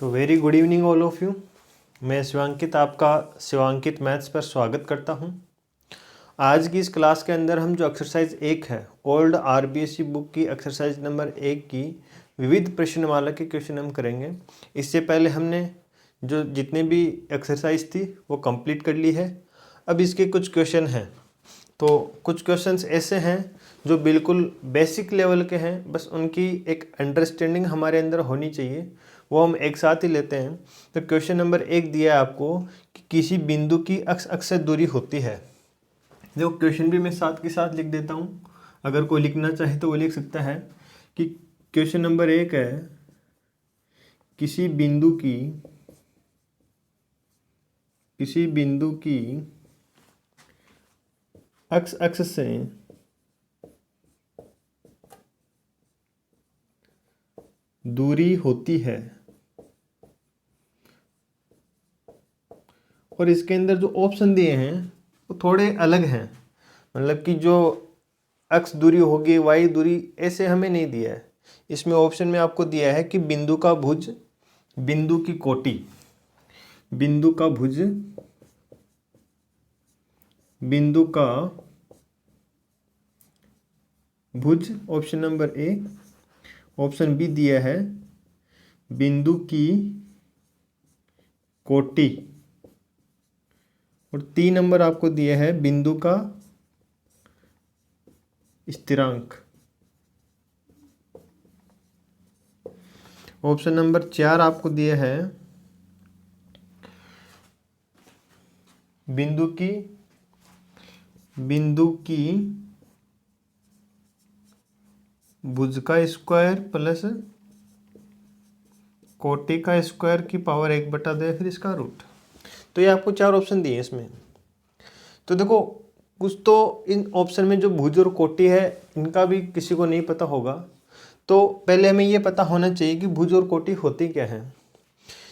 तो very good evening all of you. मैं शिवांकित आपका शिवांकित मैथ्स पर स्वागत करता हूं। आज की इस क्लास के अंदर हम जो एक्सरसाइज 1 है ओल्ड आरबीएससी बुक की एक्सरसाइज नंबर 1 की विविध प्रश्नमाला के क्वेश्चन हम करेंगे। इससे पहले हमने जो जितने भी एक्सरसाइज थी वो कंप्लीट कर ली है। अब इसके कुछ क्वेश्चन हैं, तो कुछ क्वेश्चंस ऐसे हैं जो बिल्कुल बेसिक लेवल के हैं, बस उनकी एक अंडरस्टैंडिंग हमारे अंदर होनी चाहिए, वो हम एक साथ ही लेते हैं। तो क्वेश्चन नंबर 1 दिया है आपको कि किसी बिंदु की अक्ष से दूरी होती है। देखो क्वेश्चन भी मैं साथ के साथ लिख देता हूँ, अगर कोई लिखना चाहे तो वो लिख सकता है कि क्वेश्चन नंबर 1 है किसी बिंदु की अक्ष से दूरी होती है, और इसके अंदर जो ऑप्शन दिए हैं वो थोड़े अलग हैं। मतलब कि जो एक्स दूरी होगी, वाई दूरी, ऐसे हमें नहीं दिया है। इसमें ऑप्शन में आपको दिया है कि बिंदु का भुज, बिंदु की कोटि, बिंदु का भुज, बिंदु का भुज, option number A. Option B दिया है बिंदु की कोटि, और 3 नंबर आपको दिया है बिंदु का स्थिरांक। ऑप्शन नंबर 4 आपको दिया है बिंदु की भुज का स्क्वायर प्लस कोटि का स्क्वायर की पावर 1/2 फिर इसका रूट। तो ये आपको 4 ऑप्शन दिए इसमें। तो देखो कुछ तो इन ऑप्शन में जो भुज और कोटि है इनका भी किसी को नहीं पता होगा, तो पहले हमें ये पता होना चाहिए कि भुज और कोटि होती क्या है।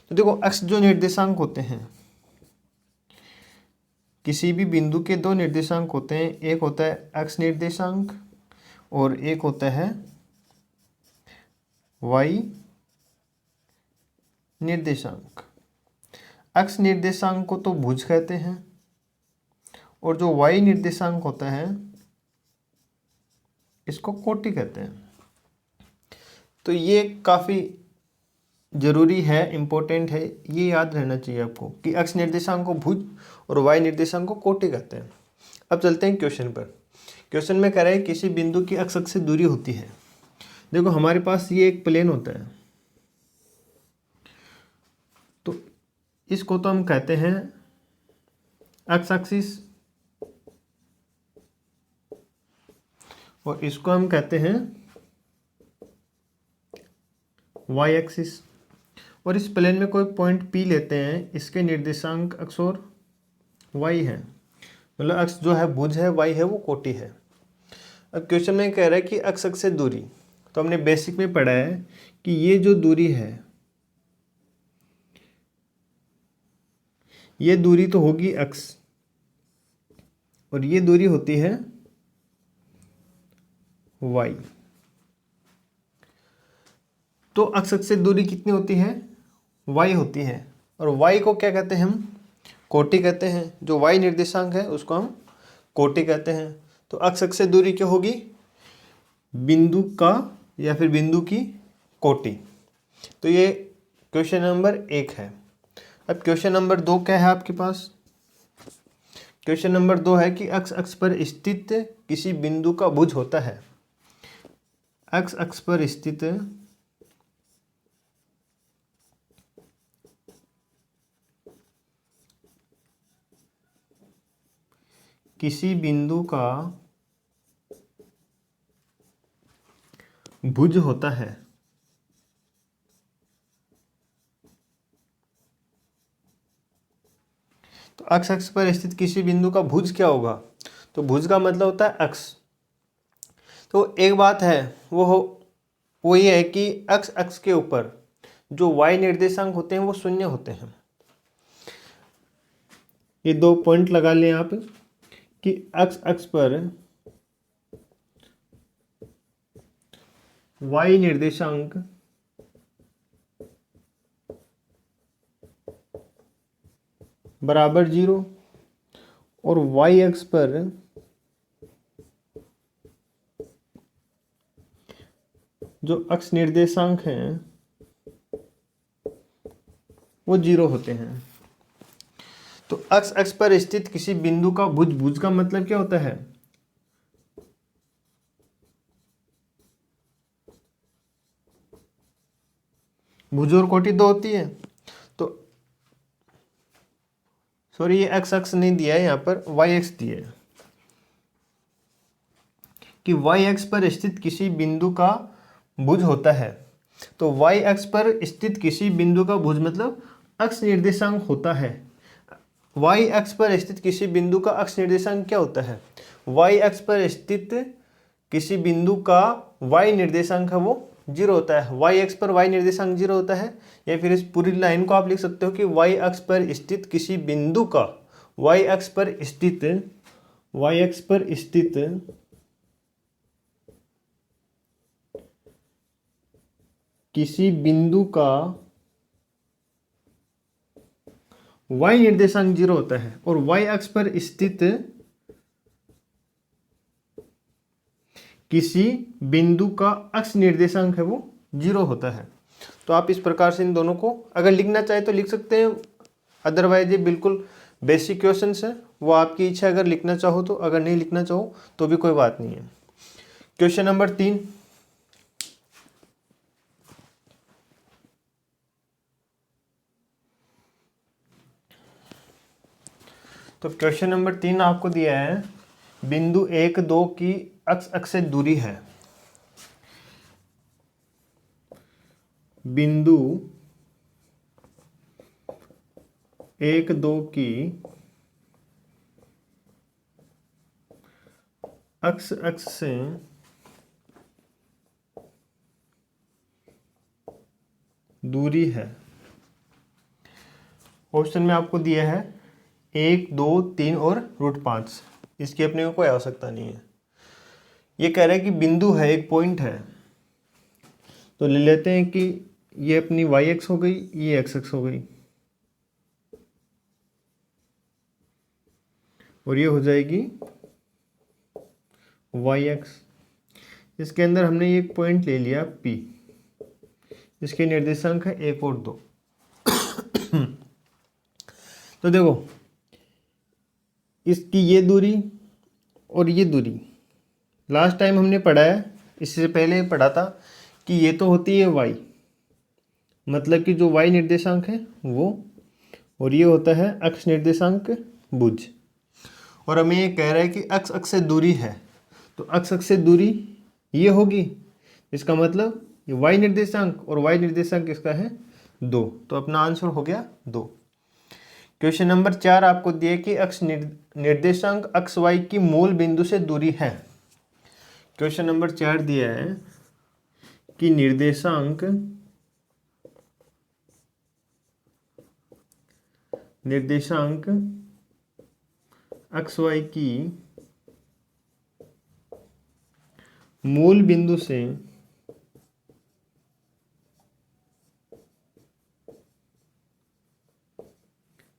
तो देखो एक्स जो निर्देशांक होते हैं, किसी भी बिंदु के 2 निर्देशांक होते हैं, एक होता है एक्स निर्देशांक और एक होता है वाई निर्देशांक। एक्स निर्देशांक को तो भुज कहते हैं, और जो वाई निर्देशांक होता है इसको कोटि कहते हैं। तो ये काफ़ी जरूरी है, इम्पोर्टेंट है, ये याद रहना चाहिए आपको कि एक्स निर्देशांक को भुज और वाई निर्देशांक को कोटि कहते हैं। अब चलते हैं क्वेश्चन पर। क्वेश्चन में कह रहा है किसी बिंदु की अक्ष से दूरी होती है। देखो हमारे पास ये एक प्लेन होता है, तो इसको तो हम कहते हैं एक्स एक्सिस, और इसको हम कहते हैं वाई एक्सिस। और इस प्लेन में कोई पॉइंट पी लेते हैं, इसके निर्देशांक अक्ष और वाई है, मतलब अक्ष जो है भुज है, वाई है वो कोटि है। अब क्वेश्चन में कह रहा है कि अक्ष से दूरी, तो हमने बेसिक में पढ़ा है कि ये जो दूरी है, ये दूरी तो होगी अक्ष, और ये दूरी होती है वाई। तो अक्ष से दूरी कितनी होती है? वाई होती है, और वाई को क्या कहते हैं हम? कोटि कहते हैं। जो वाई निर्देशांक है उसको हम कोटि कहते हैं। तो अक्ष से दूरी क्या होगी? बिंदु का या फिर बिंदु की कोटि। तो ये क्वेश्चन नंबर 1 है। अब क्वेश्चन नंबर 2 क्या है आपके पास? क्वेश्चन नंबर 2 है कि अक्ष पर स्थित किसी बिंदु का भुज होता है। अक्ष पर स्थित किसी बिंदु का भुज होता है। तो अक्ष पर स्थित किसी बिंदु का भुज क्या होगा? तो भुज का मतलब होता है अक्ष। तो एक बात है वो ये है कि अक्ष के ऊपर जो वाई निर्देशांक होते हैं वो शून्य होते हैं। ये 2 पॉइंट लगा लें आप कि अक्ष पर वाई निर्देशांक बराबर 0 और वाई एक्स पर जो अक्ष निर्देशांक हैं वो 0 होते हैं। तो अक्ष अक्ष पर स्थित किसी बिंदु का भुज, भुज का मतलब क्या होता है? भुज और कोटि दो होती है। तो सॉरी, ये एक्स अक्ष नहीं दिया है, यहाँ पर वाई एक्स दिया है कि वाई एक्स पर स्थित किसी बिंदु का भुज होता है। तो वाई एक्स पर स्थित किसी बिंदु का भुज मतलब अक्ष निर्देशांक होता है। वाई एक्स पर स्थित किसी बिंदु का अक्ष निर्देशांक क्या होता है? वाई एक्स पर स्थित किसी बिंदु का वाई निर्देशांक है वो 0 होता है। वाई एक्स पर वाई निर्देशांक 0 होता है। या फिर इस पूरी लाइन को आप लिख सकते हो कि वाई एक्स पर स्थित किसी बिंदु का वाई एक्स पर स्थित किसी बिंदु का y निर्देशांक 0 होता है और y अक्ष पर स्थित किसी बिंदु का अक्ष निर्देशांक है वो 0 होता है। तो आप इस प्रकार से इन दोनों को अगर लिखना चाहे तो लिख सकते हैं, अदरवाइज ये बिल्कुल बेसिक क्वेश्चंस है, वो आपकी इच्छा, अगर लिखना चाहो तो, अगर नहीं लिखना चाहो तो भी कोई बात नहीं है। क्वेश्चन नंबर 3, तो क्वेश्चन नंबर 3 आपको दिया है बिंदु 1, 2 की अक्ष अक्ष से दूरी है। बिंदु 1, 2 की अक्ष अक्ष से दूरी है। क्वेश्चन में आपको दिया है 1, 2, 3 और √5। इसकी अपने को कोई आवश्यकता नहीं है। ये कह रहा है कि बिंदु है, एक पॉइंट है, तो ले लेते हैं कि ये अपनी वाई एक्स हो गई, ये एक्स एक्स हो गई और ये हो जाएगी वाई एक्स। इसके अंदर हमने एक पॉइंट ले लिया P, इसके निर्देशांक है 1 और 2। तो देखो, इसकी ये दूरी और ये दूरी लास्ट टाइम हमने पढ़ा है, इससे पहले पढ़ा था कि ये तो होती है y, मतलब कि जो y निर्देशांक है वो, और ये होता है अक्ष निर्देशांक भुज। और हमें ये कह रहा है कि अक्ष अक्ष से दूरी है, तो अक्ष अक्ष से दूरी ये होगी, इसका मतलब ये y निर्देशांक, और y निर्देशांक इसका है 2, तो अपना आंसर हो गया 2। क्वेश्चन नंबर 4 आपको दिए कि अक्ष निर्देशांक अक्ष y की मूल बिंदु से दूरी है। क्वेश्चन नंबर 4 दिया है कि निर्देशांक अक्ष y की मूल बिंदु से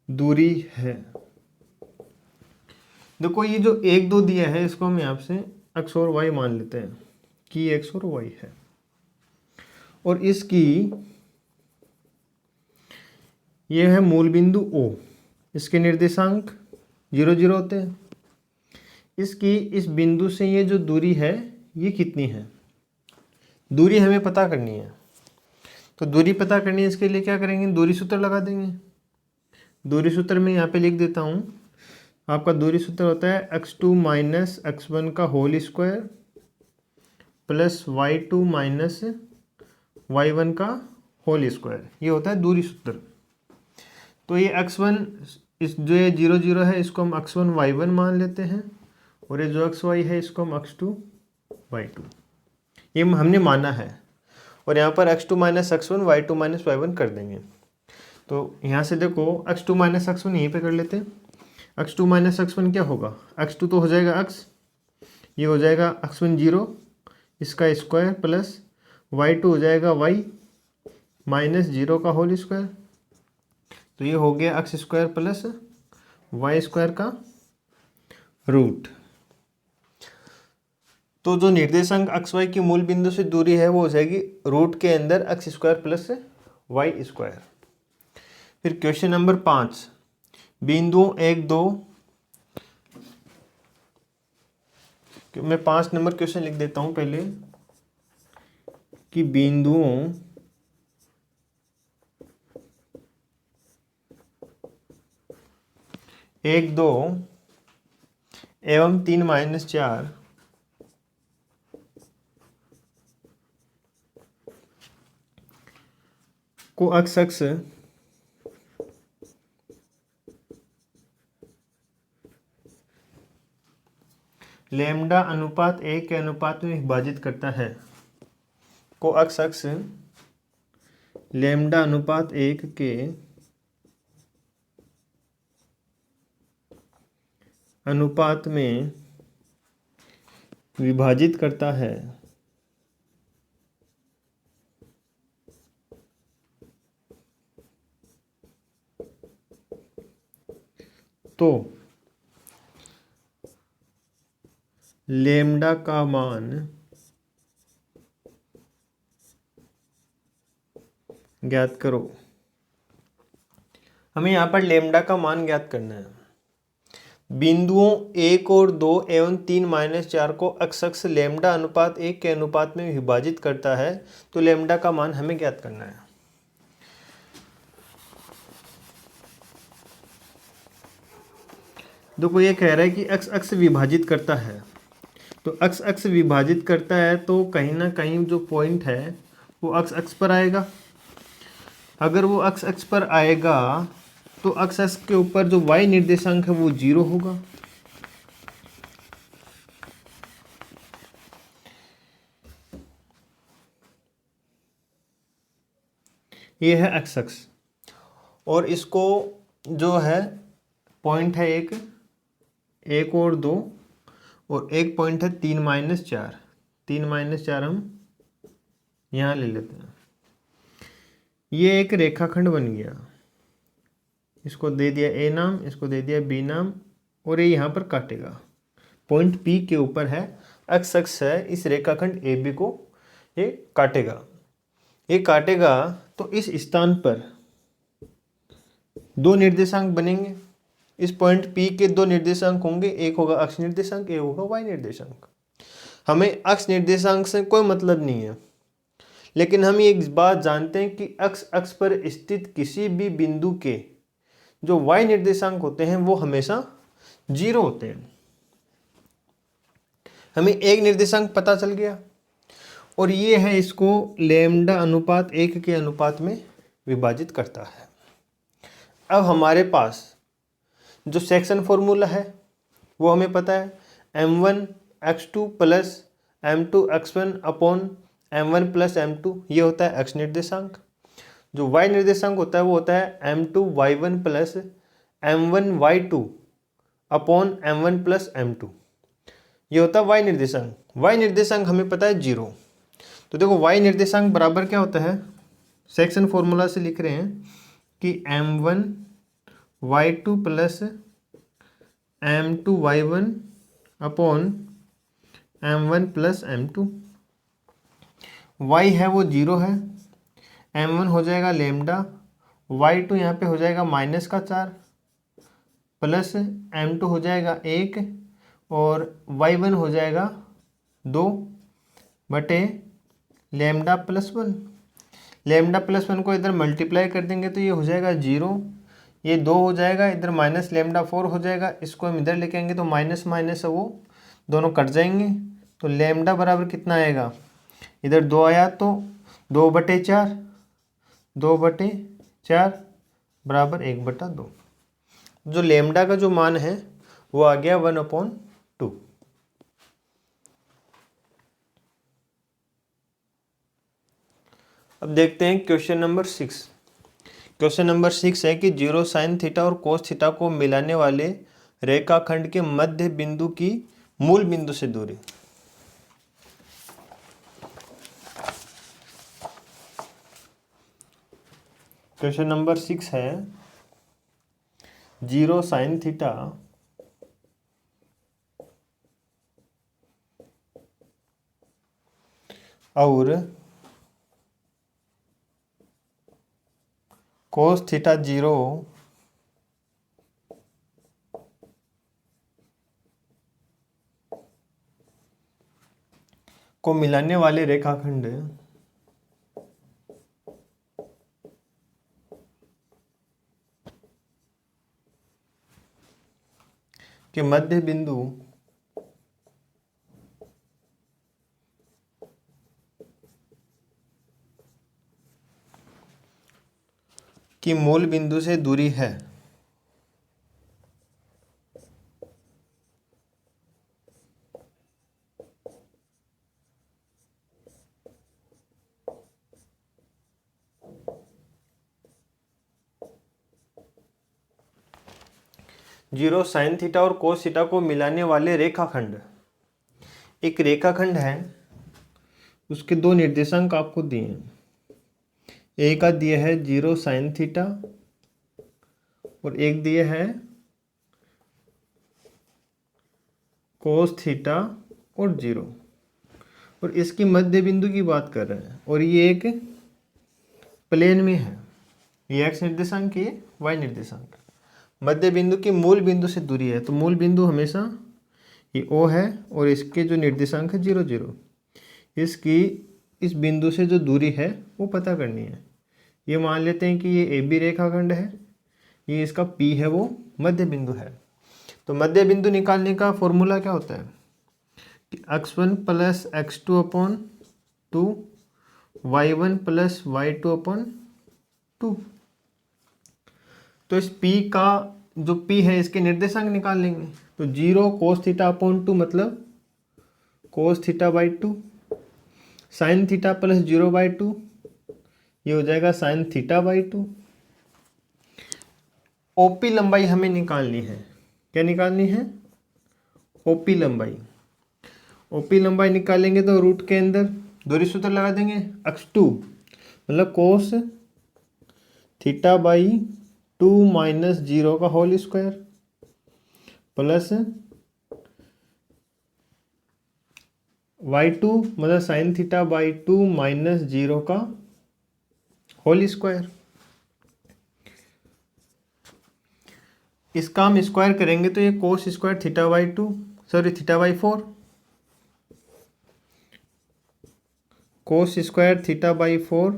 दूरी है। देखो, ये जो 1, 2 दिया है इसको हम यहाँ से x और y मान लेते हैं कि x और y है, और इसकी ये है मूल बिंदु O, इसके निर्देशांक 0, 0 होते हैं। इसकी इस बिंदु से ये जो दूरी है ये कितनी है, दूरी हमें पता करनी है। तो दूरी पता करनी है, इसके लिए क्या करेंगे, दूरी सूत्र लगा देंगे। दूरी सूत्र में यहाँ पे लिख देता हूँ, आपका दूरी सूत्र होता है x2 माइनस x1 का whole square plus y2 minus y1 का होल स्क्वायर, ये होता है दूरी सूत्र। तो ये x1, इस जो ये 0, 0 है इसको हम x1 y1 मान लेते हैं, और ये जो xy है इसको हम x2 y2, ये हमने माना है। और यहाँ पर x2 minus x1 y2 minus y1 कर देंगे। तो यहाँ से देखो x2 माइनस x1 यहीं पे कर लेते हैं। x2 माइनस x1 क्या होगा, x2 तो हो जाएगा x, ये हो जाएगा x1 0, इसका स्क्वायर प्लस y2 हो जाएगा y माइनस 0 का होल स्क्वायर, तो ये हो गया x square plus y square का रूट। तो जो निर्देशांक अक्स वाई की मूल बिंदु से दूरी है वो हो जाएगी रूट के अंदर x square plus y square. फिर क्वेश्चन नंबर 5, बिंदुओं 1 2, मैं 5 नंबर क्वेश्चन लिख देता हूं पहले कि बिंदुओं 1 2 एवं 3-4 को अक्स लेमडा अनुपात 1 के अनुपात में विभाजित करता है, को अक्स लेमडा अनुपात 1 के अनुपात में विभाजित करता है, तो लेमडा का मान ज्ञात करो। हमें यहाँ पर लेमडा का मान ज्ञात करना है। बिंदुओं 1 और 2 एवं 3-4 को अक्स लेमडा अनुपात 1 के अनुपात में विभाजित करता है, तो लेमडा का मान हमें ज्ञात करना है। देखो ये कह रहा है कि अक्स विभाजित करता है, तो अक्स विभाजित करता है तो कहीं ना कहीं जो पॉइंट है वो अक्स पर आएगा। अगर वो अक्स पर आएगा तो अक्स के ऊपर जो y निर्देशांक है वो 0 होगा। ये है अक्स और इसको जो है पॉइंट है एक और 2 और एक पॉइंट है 3-4। 3-4 हम यहाँ ले लेते हैं। ये एक रेखाखंड बन गया, इसको दे दिया ए नाम, इसको दे दिया बी नाम, और ये यहाँ पर काटेगा। पॉइंट पी के ऊपर है, अक्स है, इस रेखाखंड ए बी को ये काटेगा। ये काटेगा तो इस स्थान पर 2 निर्देशांक बनेंगे। इस पॉइंट पी के 2 निर्देशांक होंगे, एक होगा अक्ष निर्देशांक, एक होगा वाई निर्देशांक। हमें अक्ष निर्देशांक से कोई मतलब नहीं है, लेकिन हम एक बात जानते हैं कि अक्ष पर स्थित किसी भी बिंदु के जो y निर्देशांक होते हैं वो हमेशा 0 होते हैं। हमें एक निर्देशांक पता चल गया और ये है, इसको लेमडा अनुपात 1 के अनुपात में विभाजित करता है। अब हमारे पास जो सेक्शन फॉर्मूला है वो हमें पता है, m1x2 plus m2 x1 upon m1 plus m2, ये होता है x निर्देशांक। जो y निर्देशांक होता है वो होता है m2 y1 plus m1 y2 upon m1 plus m2, ये होता है y निर्देशांक। y निर्देशांक हमें पता है 0। तो देखो y निर्देशांक बराबर क्या होता है, सेक्शन फॉर्मूला से लिख रहे हैं कि m1 y2 plus m2 y1 upon m1 plus m2। y है वो 0 है, m1 हो जाएगा लेमडा, y2 यहाँ पे हो जाएगा -4 प्लस m2 हो जाएगा 1 और y1 हो जाएगा 2 बटे लेमडा प्लस 1। लेमडा प्लस 1 को इधर मल्टीप्लाई कर देंगे तो ये हो जाएगा 0, ये 2 हो जाएगा, इधर माइनस लेमडा 4 हो जाएगा, इसको हम इधर लेके आएंगे तो माइनस माइनस है वो दोनों कट जाएंगे। तो लेमडा बराबर कितना आएगा, इधर 2 आया तो 2/4, 2/4 बराबर 1/2। जो लेमडा का जो मान है वो आ गया 1/2। अब देखते हैं क्वेश्चन नंबर 6। क्वेश्चन नंबर 6 है कि 0 साइन थीटा और कोस थीटा को मिलाने वाले रेखाखंड के मध्य बिंदु की मूल बिंदु से दूरी। क्वेश्चन नंबर 6 है 0 साइन थीटा और कोस थीटा 0 को मिलाने वाले रेखाखंड के मध्य बिंदु की मूल बिंदु से दूरी है। जीरो साइन थीटा और कोस थीटा को मिलाने वाले रेखाखंड, एक रेखाखंड है, उसके दो निर्देशांक आपको दिए हैं। एक का दिया है 0 साइन थीटा और एक दिया है कोस थीटा और 0, और इसकी मध्य बिंदु की बात कर रहे हैं और ये एक प्लेन में है। ये एक्स निर्देशांक, ये वाई निर्देशांक। मध्य बिंदु की मूल बिंदु से दूरी है, तो मूल बिंदु हमेशा ये O है और इसके जो निर्देशांक है 0 0, इसकी इस बिंदु से जो दूरी है वो पता करनी है। ये मान लेते हैं कि ये AB रेखाखंड है, ये इसका P है, वो मध्य बिंदु है। तो मध्य बिंदु निकालने का फॉर्मूला क्या होता है कि x1 plus x2 upon 2, y1 plus y2 upon 2। तो इस P का जो P है इसके निर्देशांक निकाल लेंगे। तो 0 कोस थीटा अपॉन 2 मतलब cos theta by 2, sine theta plus 0 by 2, ये हो जाएगा साइन थीटा बाई 2। ओपी लंबाई हमें निकालनी है। क्या निकालनी है? ओपी लंबाई। ओपी लंबाई निकालेंगे तो रूट के अंदर दूरी सूत्र लगा देंगे, x2 मतलब कोस थीटा बाई 2 माइनस 0 का होल स्क्वायर प्लस y2 मतलब साइन थीटा बाई 2 माइनस 0 का होल स्क्वायर। इसका हम स्क्वायर करेंगे तो ये cos square theta by 2, sorry theta by 4, cos square theta by 4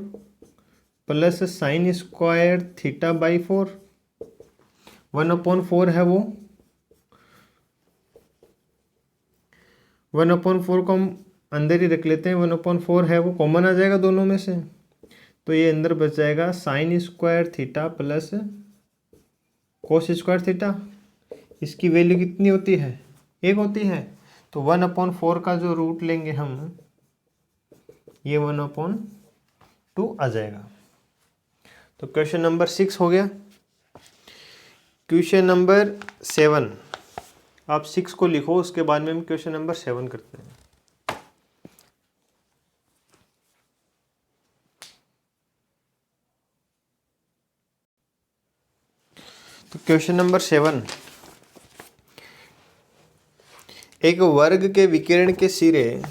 plus sine square theta by 4, 1/4 है वो, 1/4 को हम अंदर ही रख लेते हैं, 1/4 है वो, कॉमन आ जाएगा दोनों में से, तो ये अंदर बच जाएगा sine square theta plus cos square theta. इसकी वैल्यू कितनी होती है? 1 होती है। तो 1/4 का जो रूट लेंगे हम, ये 1/2 आ जाएगा। तो क्वेश्चन नंबर 6 हो गया। क्वेश्चन नंबर 7, आप 6 को लिखो, उसके बाद में हम क्वेश्चन नंबर 7 करते हैं। तो क्वेश्चन नंबर 7, एक वर्ग के विकिरण के सिरे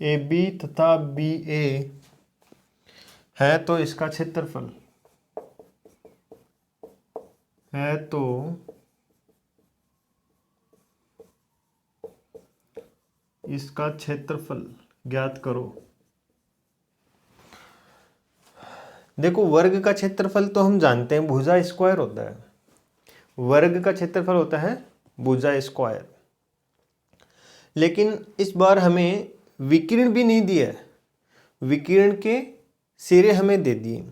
AB तथा BA है, तो इसका क्षेत्रफल है, तो इसका क्षेत्रफल ज्ञात करो। देखो, वर्ग का क्षेत्रफल तो हम जानते हैं भुजा स्क्वायर होता है। वर्ग का क्षेत्रफल होता है भुजा स्क्वायर, लेकिन इस बार हमें विकिरण भी नहीं दिया है, विकिरण के सिरे हमें दे दिए,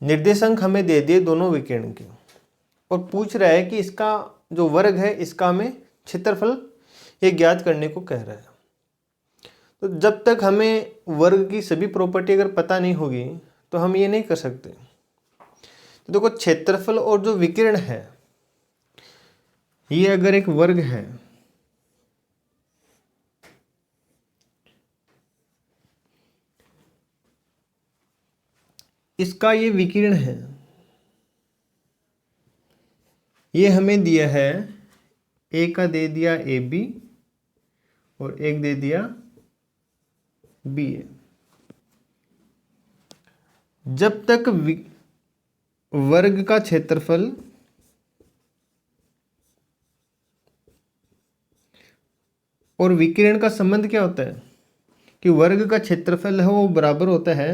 निर्देशांक हमें दे दिए दोनों विकिरण के, और पूछ रहा है कि इसका जो वर्ग है इसका हमें क्षेत्रफल ये ज्ञात करने को कह रहा है। तो जब तक हमें वर्ग की सभी प्रॉपर्टी अगर पता नहीं होगी तो हम ये नहीं कर सकते। तो देखो क्षेत्रफल और जो विकिरण है ये अगर एक वर्ग है, इसका ये विकिरण है, ये हमें दिया है, ए का दे दिया ए बी और एक दे दिया बी ए। जब तक वर्ग का क्षेत्रफल और विकिरण का संबंध क्या होता है कि वर्ग का क्षेत्रफल है वो बराबर होता है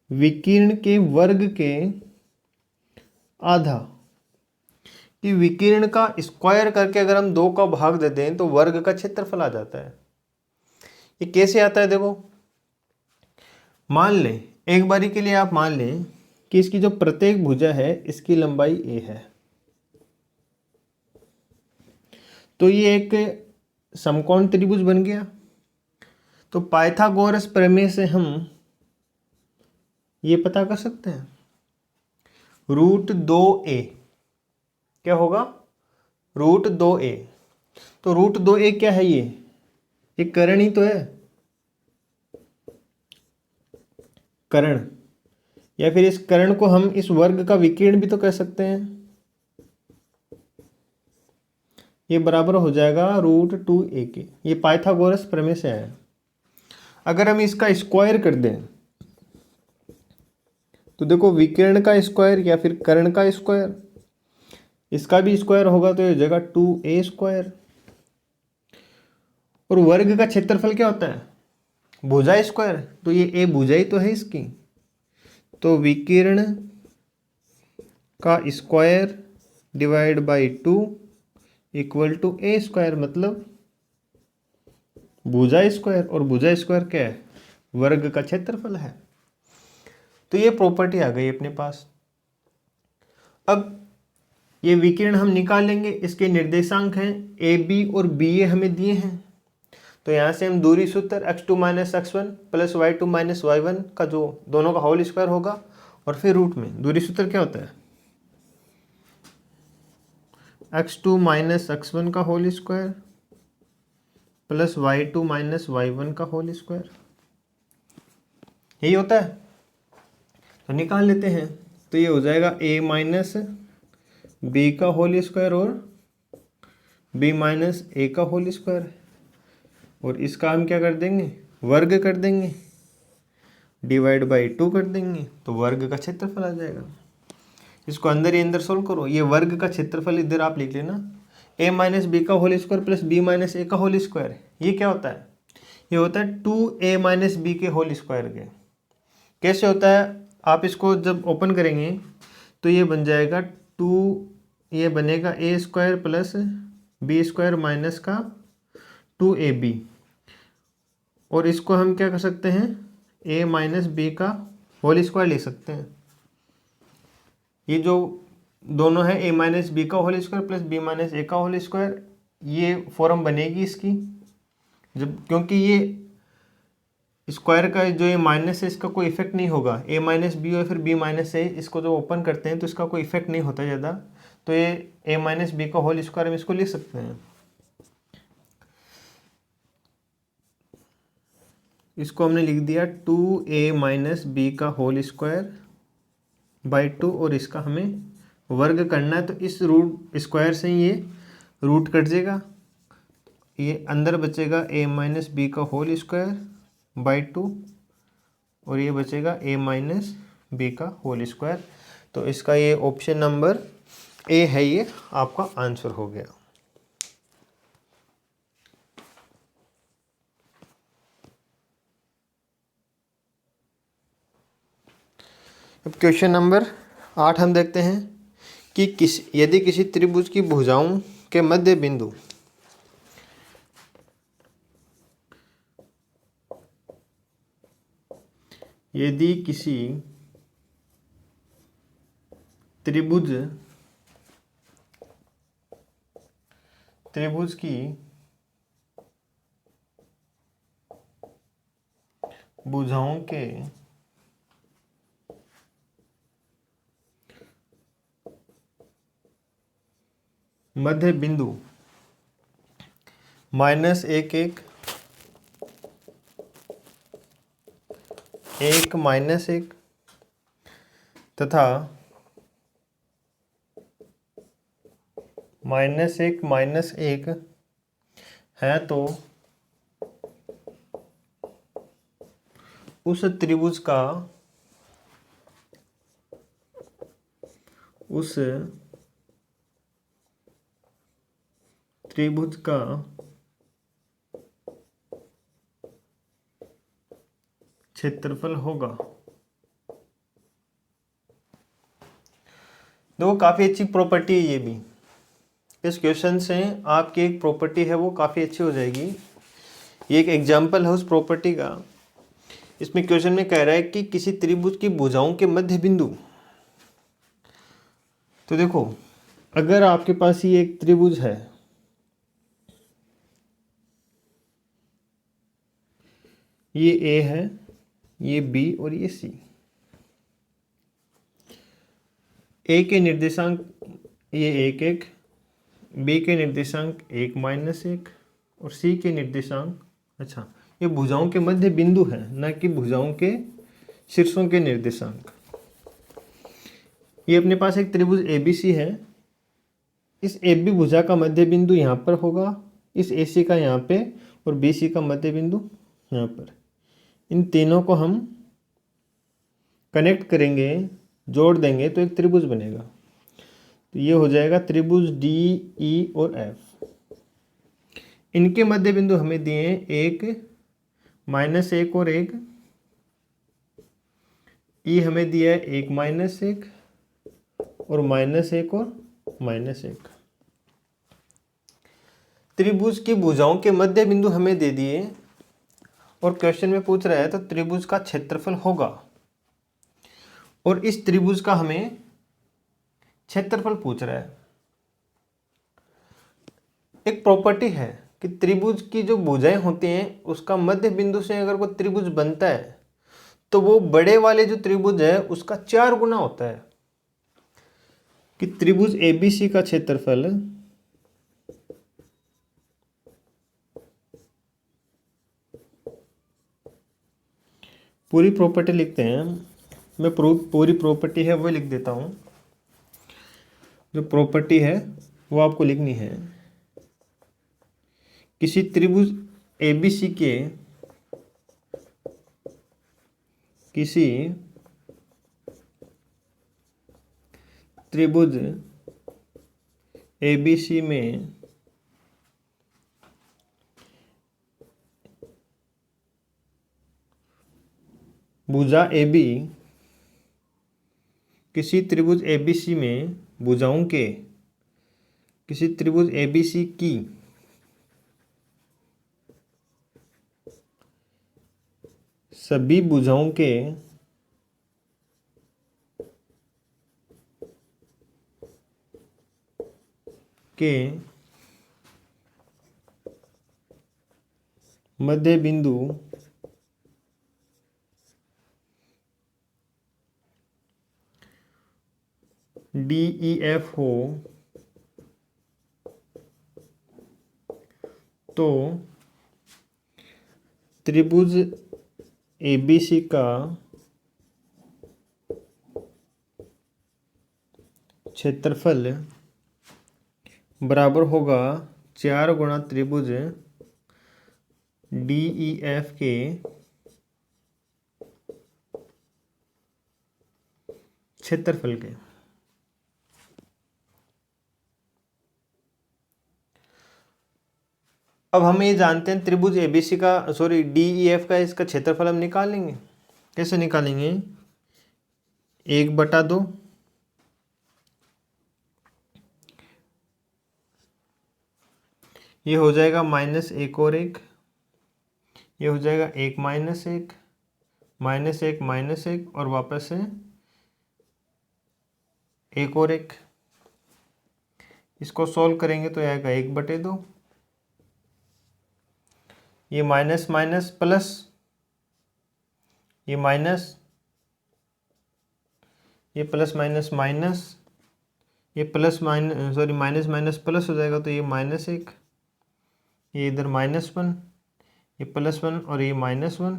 विकिरण के वर्ग के आधा। कि विकिरण का स्क्वायर करके अगर हम 2 का भाग दे दें तो वर्ग का क्षेत्रफल आ जाता है। ये कैसे आता है देखो, मान लें एक बारी के लिए आप मान लें कि इसकी जो प्रत्येक भुजा है इसकी लंबाई a है। तो ये एक समकोण त्रिभुज बन गया। तो पाइथागोरस प्रमेय से हम ये पता कर सकते हैं √2a क्या होगा, √2a। तो √2a क्या है, ये कर्ण ही तो है, कर्ण, या फिर इस कर्ण को हम इस वर्ग का विकिरण भी तो कह सकते हैं। ये बराबर हो जाएगा √2a के। ये पाइथागोरस प्रमेय से है। अगर हम इसका स्क्वायर कर दें तो देखो विकिरण का स्क्वायर या फिर कर्ण का स्क्वायर, इसका भी स्क्वायर होगा तो ये हो जाएगा 2a²। और वर्ग का क्षेत्रफल क्या होता है, भुजा स्क्वायर, तो ये a भुजा ही तो है इसकी। तो विकिरण का square divide by 2 equal to a², मतलब भुजा स्क्वायर, और भुजा स्क्वायर क्या है, वर्ग का क्षेत्रफल है। तो ये प्रॉपर्टी आ गई अपने पास। अब ये विकिरण हम निकाल लेंगे, इसके निर्देशांक हैं ए बी और बी ए हमें दिए हैं। तो यहाँ से हम दूरी सूत्र x2 - x1 plus y2 - y1 का जो दोनों का होल स्क्वायर होगा, और फिर रूट में दूरी सूत्र क्या होता है, x2 - x1 का whole square plus y2 - y1 का होल स्क्वायर, यही होता है। तो निकाल लेते हैं। तो ये हो जाएगा a माइनस बी का होल स्क्वायर और b माइनस ए का होल स्क्वायर, और इसका हम क्या कर देंगे, वर्ग कर देंगे, डिवाइड बाई 2 कर देंगे, तो वर्ग का क्षेत्रफल आ जाएगा। इसको अंदर ही अंदर सोल्व करो। ये वर्ग का क्षेत्रफल इधर आप लिख लेना, a माइनस बी का whole square plus b minus A का होल स्क्वायर। ये क्या होता है, ये होता है 2a माइनस बी के होल स्क्वायर के। कैसे होता है, आप इसको जब ओपन करेंगे तो ये बन जाएगा 2, ये बनेगा a² प्लस b² माइनस का 2ab, और इसको हम क्या कर सकते हैं, a माइनस बी का होल स्क्वायर ले सकते हैं। ये जो दोनों है a माइनस बी का whole square plus b minus A का होल स्क्वायर, ये फॉर्म बनेगी इसकी, जब क्योंकि ये स्क्वायर का जो ये माइनस है इसका कोई इफेक्ट नहीं होगा, a माइनस बी और फिर b माइनस ए, इसको जो ओपन करते हैं तो इसका कोई इफेक्ट नहीं होता ज़्यादा। तो ये a माइनस बी का होल स्क्वायर हम इसको लिख सकते हैं। इसको हमने लिख दिया 2a माइनस बी का होल स्क्वायर बाई 2, और इसका हमें वर्ग करना है। तो इस रूट स्क्वायर से ही ये रूट कट जाएगा, ये अंदर बचेगा a माइनस बी का होल स्क्वायर बाई 2, और ये बचेगा a माइनस बी का होल स्क्वायर। तो इसका ये ऑप्शन नंबर ए है, ये आपका आंसर हो गया। अब क्वेश्चन नंबर 8 हम देखते हैं कि यदि किसी त्रिभुज की भुजाओं के मध्य बिंदु यदि किसी त्रिभुज त्रिभुज की भुजाओं के मध्य बिंदु -1 1 1 -1 तथा -1 -1 है तो उस त्रिभुज का क्षेत्रफल होगा। देखो काफ़ी अच्छी प्रॉपर्टी है ये भी। इस क्वेश्चन से आपकी एक प्रॉपर्टी है वो काफ़ी अच्छी हो जाएगी। ये एक एग्जाम्पल है उस प्रॉपर्टी का। इसमें क्वेश्चन में कह रहा है कि किसी त्रिभुज की भुजाओं के मध्य बिंदु। तो देखो अगर आपके पास ये एक त्रिभुज है, ये ए है, ये बी और ये सी। ए के निर्देशांक ये 1 1, बी के निर्देशांक 1 -1 और सी के निर्देशांक, अच्छा ये भुजाओं के मध्य बिंदु है, न कि भुजाओं के शीर्षों के निर्देशांक। ये अपने पास एक त्रिभुज ABC है। इस AB भुजा का मध्य बिंदु यहाँ पर होगा, इस AC का यहाँ पे, और BC का मध्य बिंदु यहाँ पर। इन तीनों को हम कनेक्ट करेंगे, जोड़ देंगे तो एक त्रिभुज बनेगा। तो ये हो जाएगा त्रिभुज DE और F। इनके मध्य बिंदु हमें दिए हैं 1 -1 और 1। E हमें दिया है 1 -1 और -1 और -1। त्रिभुज की भुजाओं के मध्य बिंदु हमें दे दिए और क्वेश्चन में पूछ रहा है तो त्रिभुज का क्षेत्रफल होगा, और इस त्रिभुज का हमें क्षेत्रफल पूछ रहा है। एक प्रॉपर्टी है कि त्रिभुज की जो भुजाएं होती हैं उसका मध्य बिंदु से अगर कोई त्रिभुज बनता है तो वो बड़े वाले जो त्रिभुज है उसका 4 गुना होता है। कि त्रिभुज ABC का क्षेत्रफल पूरी प्रॉपर्टी लिखते हैं। मैं पूरी प्रॉपर्टी है वो लिख देता हूँ। जो प्रॉपर्टी है वो आपको लिखनी है। किसी त्रिभुज ABC के किसी त्रिभुज ABC में भुजा AB, किसी त्रिभुज ABC में भुजाओं के, किसी त्रिभुज ABC की सभी भुजाओं के मध्य बिंदु DEF हो तो त्रिभुज ABC का क्षेत्रफल बराबर होगा 4 गुणा त्रिभुज DEF के क्षेत्रफल के। अब हम ये जानते हैं त्रिभुज ABC का DEF का इसका क्षेत्रफल हम निकालेंगे। कैसे निकालेंगे? 1/2 ये हो जाएगा -1 और 1, ये हो जाएगा 1 -1 -1 -1 और वापस से 1 और 1। इसको सॉल्व करेंगे तो आएगा 1/2। ये माइनस माइनस प्लस, ये माइनस, ये प्लस माइनस माइनस, ये plus minus sorry minus minus plus हो जाएगा तो ये -1, ये इधर -1, ये +1 और ये -1।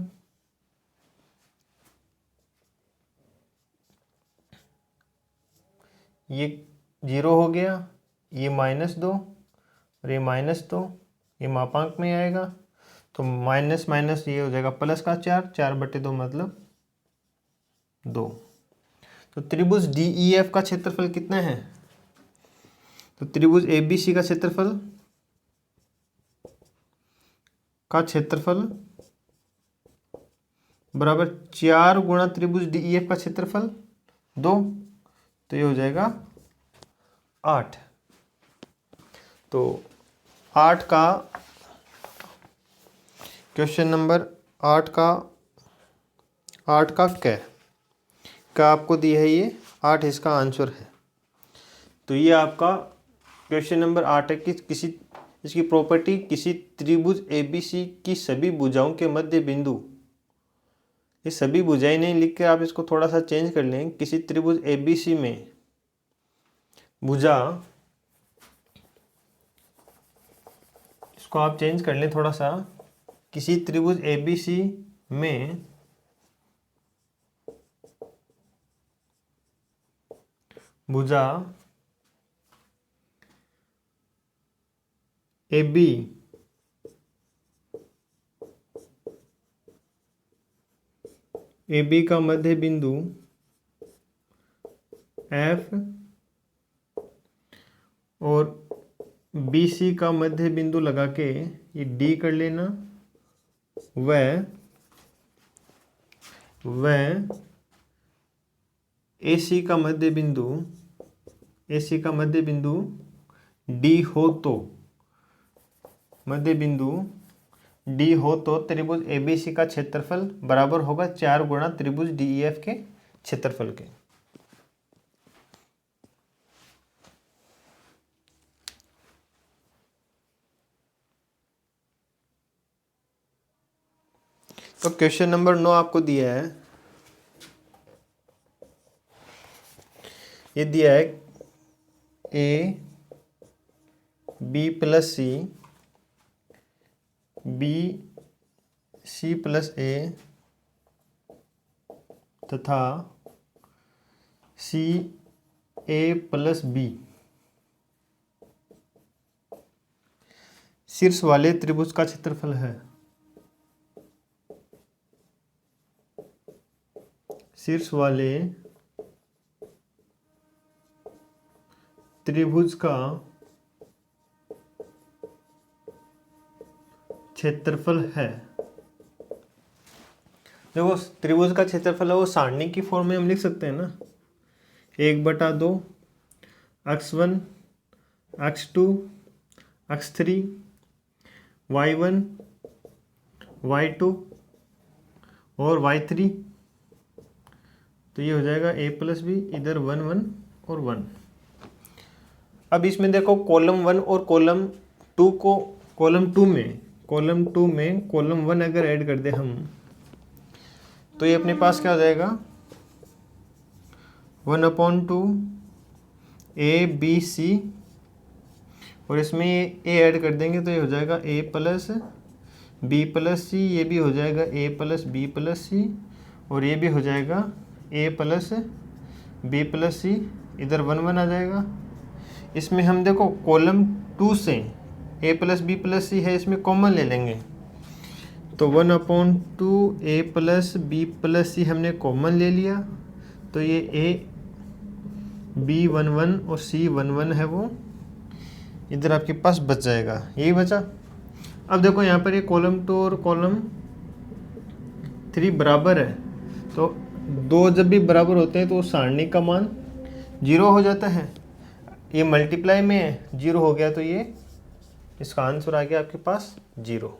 ये 0 हो गया, ये -2 और ये -2, ये मापांक में आएगा तो माइनस माइनस ये हो जाएगा प्लस का 4, 4/2 मतलब 2। तो त्रिभुज DEF का क्षेत्रफल कितना है? तो त्रिभुज ABC का क्षेत्रफल बराबर 4 गुणा त्रिभुज DEF का क्षेत्रफल 2, तो ये हो जाएगा 8। तो 8 का क्वेश्चन नंबर 8 का क्या आपको दिया है, ये 8 इसका आंसर है। तो ये आपका क्वेश्चन नंबर 8 है कि इसकी प्रॉपर्टी किसी त्रिभुज ABC की सभी भुजाओं के मध्य बिंदु, ये सभी भुजाएं नहीं लिख के आप इसको थोड़ा सा चेंज कर लें, किसी त्रिभुज ABC में भुजा, इसको आप चेंज कर लें थोड़ा सा, किसी त्रिभुज ABC में भुजा AB का मध्य बिंदु F और BC का मध्य बिंदु लगा के ये D कर लेना, वह AC का मध्य बिंदु D हो तो, मध्य बिंदु D हो तो त्रिभुज ABC का क्षेत्रफल बराबर होगा 4 गुणा त्रिभुज DEF के क्षेत्रफल के। तो क्वेश्चन नंबर 9 आपको दिया है, ये दिया है A B + C B C + A तथा C A + B शीर्ष वाले त्रिभुज का क्षेत्रफल है। शीर्ष वाले त्रिभुज का क्षेत्रफल है। देखो त्रिभुज का क्षेत्रफल है वो सारणी की फॉर्म में हम लिख सकते हैं ना, 1/2 x1 x2 x3 y1 y2 और y3। तो ये हो जाएगा A + B, इधर 1 1 और 1। अब इसमें देखो कॉलम 1 और कॉलम 2 को, कॉलम 2 में कॉलम 1 अगर ऐड कर दे हम तो ये अपने पास क्या हो जाएगा, 1/2 ABC और इसमें ये A ऐड कर देंगे तो ये हो जाएगा A + B + C, ये भी हो जाएगा A + B + C और ये भी हो जाएगा A + B + C, इधर 1 1 आ जाएगा। इसमें हम देखो कॉलम 2 से A + B + C है, इसमें कॉमन ले लेंगे तो 1/2 A + B + C हमने कॉमन ले लिया तो ये A B 1 1 और C 1 1 है, वो इधर आपके पास बच जाएगा, यही बचा। अब देखो यहाँ पर ये कॉलम 2 और कॉलम 3 बराबर है, तो दो जब भी बराबर होते हैं तो सारणी का मान 0 हो जाता है। ये मल्टीप्लाई में है, 0 हो गया तो ये इसका आंसर आ गया आपके पास 0।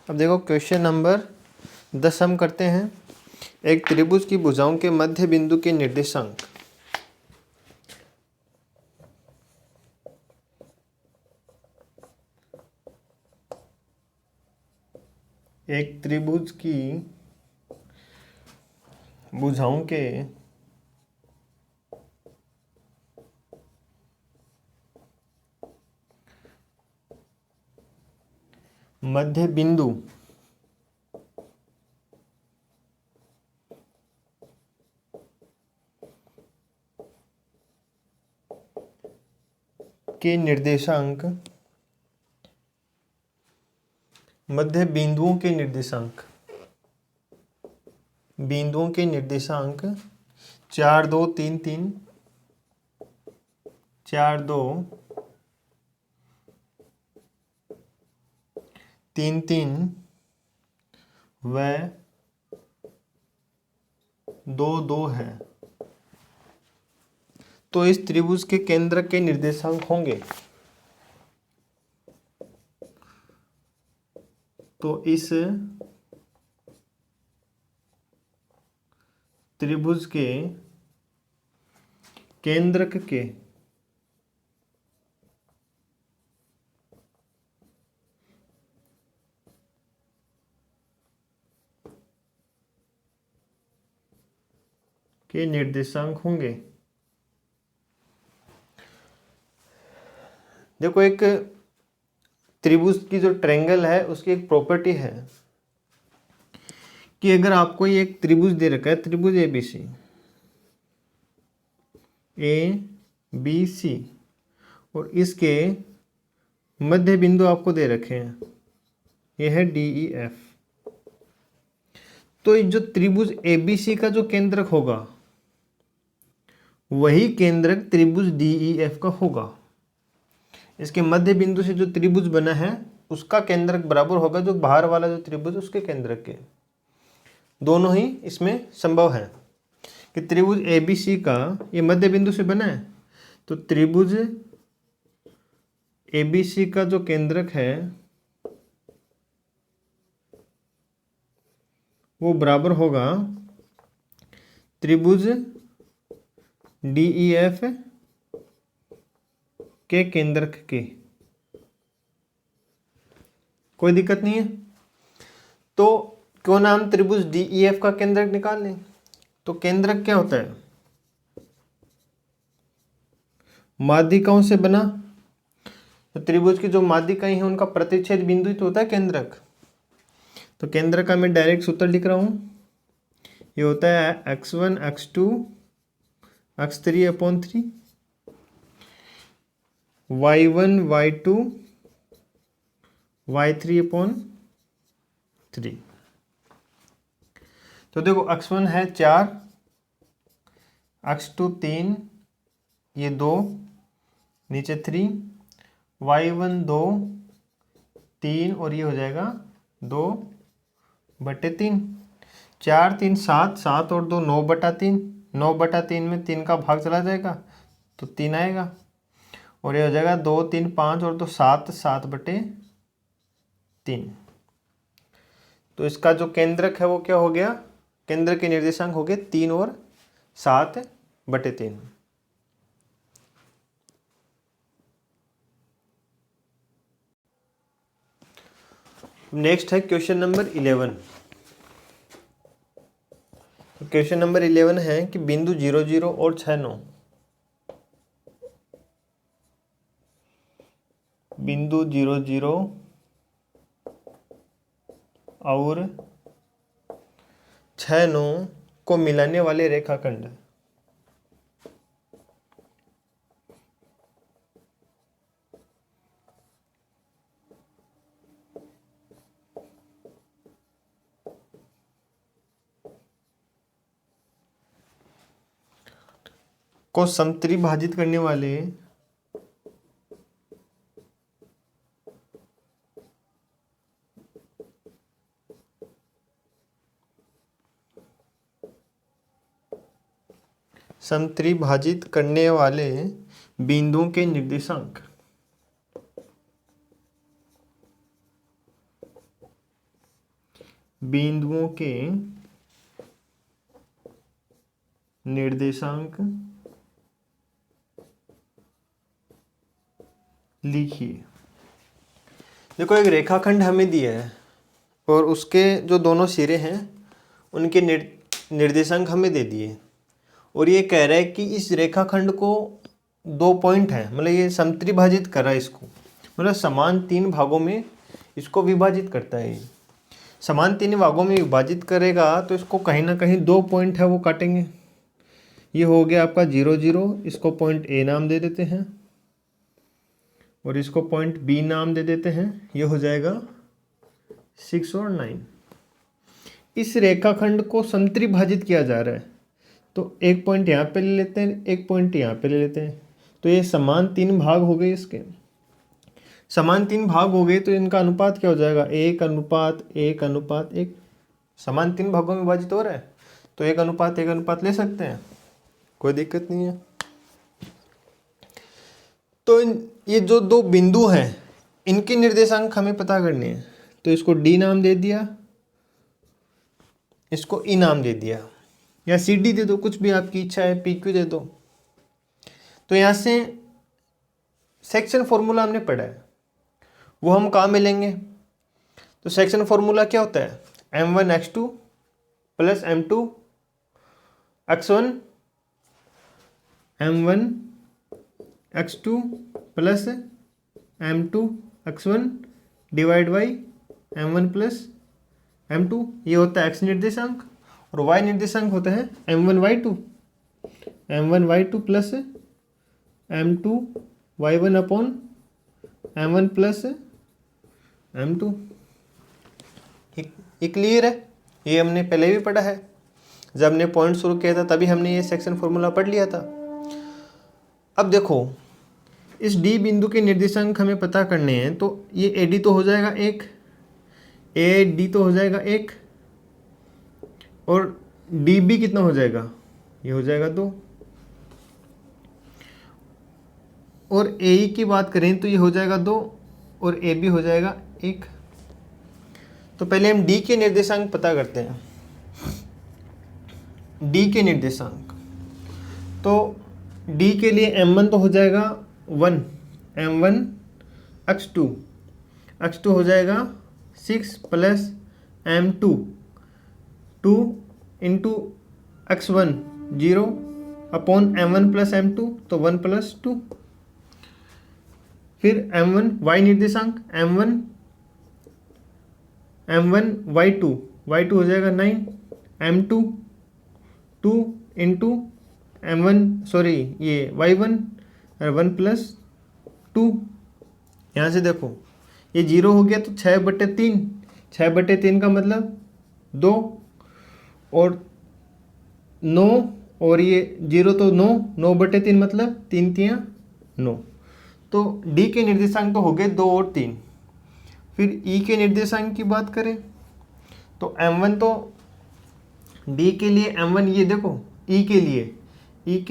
अब देखो क्वेश्चन नंबर 10 हम करते हैं। एक त्रिभुज की भुजाओं के मध्य बिंदु के निर्देशांक। एक त्रिभुज की भुजाओं के मध्य बिंदु के निर्देशांक, मध्य बिंदुओं के निर्देशांक, बिंदुओं के निर्देशांक 4 2 3 3, 4 2 3 3 व 2 2 है। तो इस त्रिभुज के केंद्र के निर्देशांक होंगे। तो इस त्रिभुज के केंद्रक के निर्देशांक होंगे। देखो एक त्रिभुज की जो ट्रायंगल है उसकी एक प्रॉपर्टी है कि अगर आपको ये एक त्रिभुज दे रखा है, त्रिभुज ABC और इसके मध्य बिंदु आपको दे रखे हैं, ये है DEF। तो जो त्रिभुज ABC का जो केंद्रक होगा वही केंद्रक त्रिभुज DEF का होगा। इसके मध्य बिंदु से जो त्रिभुज बना है उसका केंद्रक बराबर होगा जो बाहर वाला जो त्रिभुज उसके केंद्रक के। दोनों ही इसमें संभव है कि त्रिभुज ABC का ये मध्य बिंदु से बना है, तो त्रिभुज ABC का जो केंद्रक है वो बराबर होगा त्रिभुज DEF के केंद्रक के। कोई दिक्कत नहीं है। तो क्यों ना हम त्रिभुज DEF का केंद्रक निकाल लें। तो केंद्रक क्या होता है? माध्यिकाओं से बना। तो त्रिभुज की जो माध्यिकाएं हैं उनका प्रतिच्छेद बिंदु ही तो होता है केंद्रक। तो केंद्रक का मैं डायरेक्ट सूत्र लिख रहा हूं, ये होता है x1 x2 x3/3 y1 y2 y3/3। तो देखो x1 है 4, x2 3, ये 2, नीचे 3, y1 2 3 और ये हो जाएगा 2/3। 4 3 7, 7 और 2 9/3, 9/3 में 3 का भाग चला जाएगा तो 3 आएगा और ये हो जाएगा 2 3 5 और 2 7, 7/3। तो इसका जो केंद्रक है वो क्या हो गया? केंद्र के निर्देशांक हो गए 3 और 7/3। नेक्स्ट है क्वेश्चन नंबर 11। तो क्वेश्चन नंबर 11 है कि बिंदु 0 0 और 6 9, बिंदु 0 0 और 6 9 को मिलाने वाले रेखाखंड को समत्रिभाजित करने वाले बिंदुओं के निर्देशांक। बिंदुओं के निर्देशांक लिखिए। देखो एक रेखाखंड हमें दिया है और उसके जो दोनों सिरे हैं उनके निर्देशांक हमें दे दिए और ये कह रहा है कि इस रेखाखंड को 2 पॉइंट है, मतलब ये समत्रिभाजित कर रहा है इसको, मतलब समान 3 भागों में इसको विभाजित करता है। ये समान 3 भागों में विभाजित करेगा तो इसको कहीं ना कहीं 2 पॉइंट है वो काटेंगे। ये हो गया आपका 0 0, इसको पॉइंट ए नाम दे देते हैं और इसको पॉइंट बी नाम दे देते हैं। ये हो जाएगा 6 और 9। इस रेखाखंड को समत्रिभाजित किया जा रहा है तो एक पॉइंट यहाँ पे ले लेते हैं, एक पॉइंट यहाँ पे ले लेते हैं। तो ये समान 3 भाग हो गए। इसके समान 3 भाग हो गए तो इनका अनुपात क्या हो जाएगा? 1:1:1। समान 3 भागों में विभाजित हो रहा है तो 1:1 ले सकते हैं, कोई दिक्कत नहीं है। तो ये जो 2 बिंदु हैं इनके निर्देशांक हमें पता करने हैं तो इसको डी नाम दे दिया, इसको ई नाम दे दिया या सी डी दे दो, कुछ भी आपकी इच्छा है, पी क्यू दे दो। तो यहाँ से सेक्शन फॉर्मूला हमने पढ़ा है वो हम कहाँ मिलेंगे? तो सेक्शन फॉर्मूला क्या होता है? m1x2 plus m2x1, m1x2 plus m2x1 divide by m1 plus m2। ये होता है x निर्देशांक और y निर्देशांक होता है m1y2 plus m2y1 upon m1 plus m2। ये क्लियर है? ये हमने पहले भी पढ़ा है, जब हमने पॉइंट शुरू किया था तभी हमने ये सेक्शन फॉर्मूला पढ़ लिया था। अब देखो इस डी बिंदु के निर्देशांक हमें पता करने हैं तो ये ए डी तो हो जाएगा 1, ए डी तो हो जाएगा 1 और डी बी कितना हो जाएगा? ये हो जाएगा 2। और ए ई की बात करें तो ये हो जाएगा 2 और ए बी हो जाएगा 1। तो पहले हम डी के निर्देशांक पता करते हैं। डी के निर्देशांक तो डी के लिए m1 तो हो जाएगा 1, m1x2 हो जाएगा 6 plus m2 2 into x1 0 upon m1 plus m2 तो 1 प्लस 2। फिर m1 y निर्देशांक m1y2 हो जाएगा 9, m2 2 इंटू m1 सॉरी ये y1 और 1 प्लस 2। यहाँ से देखो ये 0 हो गया तो 6/3, 6/3 का मतलब 2 और 9 और ये 0 तो 9, 9/3 मतलब 3×3 9। तो डी के निर्देशांक तो हो गए 2 और 3। फिर ई के निर्देशांक की बात करें तो m1 तो डी के लिए m1 ये देखो ई के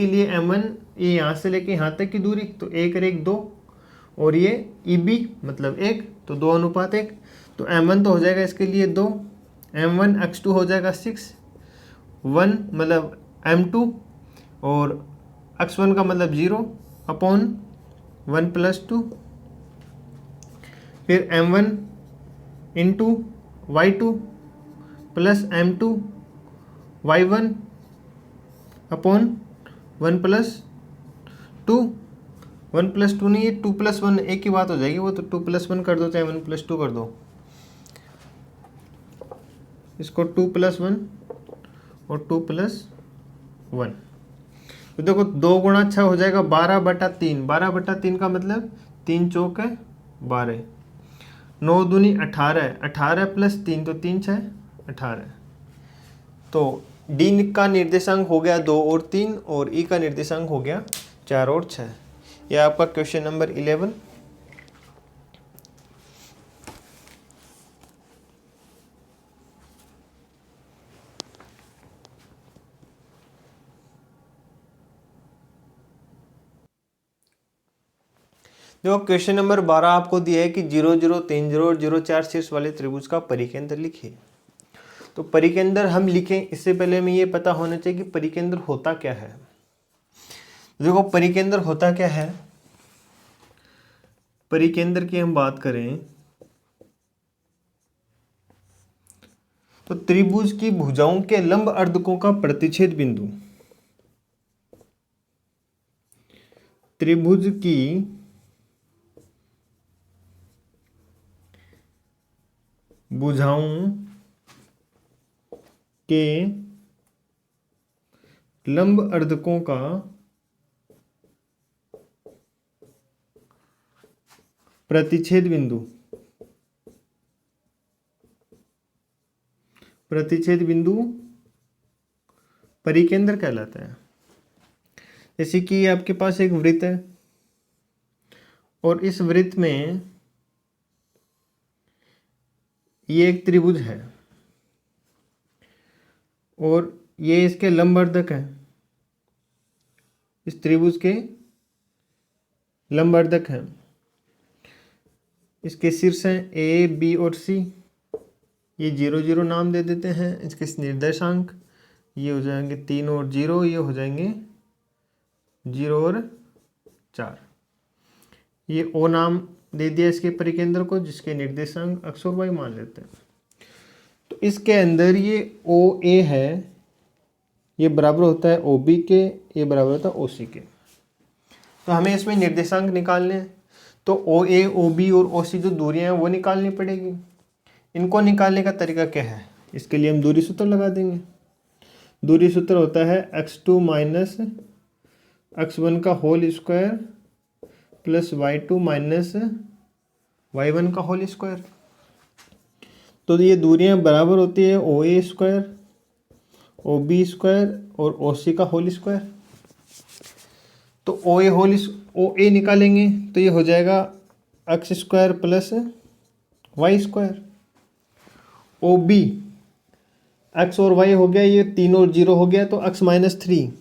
लिए m1 ये यहाँ से लेके यहाँ तक की दूरी तो 1:1 2 और ये ई बी मतलब 1 तो 2:1। तो m1 तो हो जाएगा इसके लिए 2, m1x2 हो जाएगा 6, 1 मतलब m2 और x1 का मतलब 0 अपॉन 1 प्लस 2। फिर m1 into y2 plus m2 y1 upon 1 plus 2। 1 plus 2 नहीं, ये 2 प्लस 1 एक ही बात हो जाएगी, वो तो 2 प्लस 1 कर दो चाहे 1 प्लस 2 कर दो। इसको 2 प्लस 1 और 2 प्लस 1 तो देखो 2 गुणा 6 हो जाएगा 12/3। 12/3 का मतलब 3 चौक है 12, 9 दूनी 18, 18 प्लस 3 तो 3 6 18। तो डी का निर्देशांक हो गया 2 और 3 और ई का निर्देशांक हो गया 4 और 6। यह आपका क्वेश्चन नंबर 11। देखो क्वेश्चन नंबर 12 आपको दिया है कि 0 0 3 0 और 0 4 शीर्ष वाले त्रिभुज का परिकेंद्र लिखिए। तो परिकेंद्र हम लिखें इससे पहले हमें ये पता होना चाहिए कि परिकेंद्र होता क्या है। देखो परिकेंद्र होता क्या है, परिकेंद्र की हम बात करें तो त्रिभुज की भुजाओं के लंब अर्धकों का प्रतिच्छेद बिंदु, त्रिभुज की भुजाओं के लंब अर्धकों का प्रतिच्छेद बिंदु, प्रतिच्छेद बिंदु परिकेंद्र कहलाता है। जैसे कि आपके पास एक वृत्त है और इस वृत्त में ये एक त्रिभुज है और ये इसके लंबवर्धक है, इस त्रिभुज के लंबवर्धक हैं। इसके शीर्ष हैं ए बी और सी, ये 0 0 नाम दे देते हैं। इसके निर्देशांक ये हो जाएंगे 3 और 0, ये हो जाएंगे 0 और 4। ये ओ नाम दे दिया इसके परिकेंद्र को, जिसके निर्देशांक x और y मान लेते हैं। तो इसके अंदर ये ओ ए है, ये बराबर होता है ओ बी के, ये बराबर होता है ओ सी के। तो हमें इसमें निर्देशांक निकालने हैं, तो ओ ए ओ बी और ओ सी जो दूरियां हैं वो निकालनी पड़ेगी। इनको निकालने का तरीका क्या है, इसके लिए हम दूरी सूत्र लगा देंगे। दूरी सूत्र होता है x2 माइनस x1 का whole square plus y2 minus y1 का होल स्क्वायर। तो ये दूरियां बराबर होती है ओ ए स्क्वायर, ओ बी स्क्वायर और ओ सी का होल स्क्वायर। तो ओ ए निकालेंगे तो ये हो जाएगा x square plus y square. O B x और y हो गया, ये 3 और 0 हो गया, तो x माइनस 3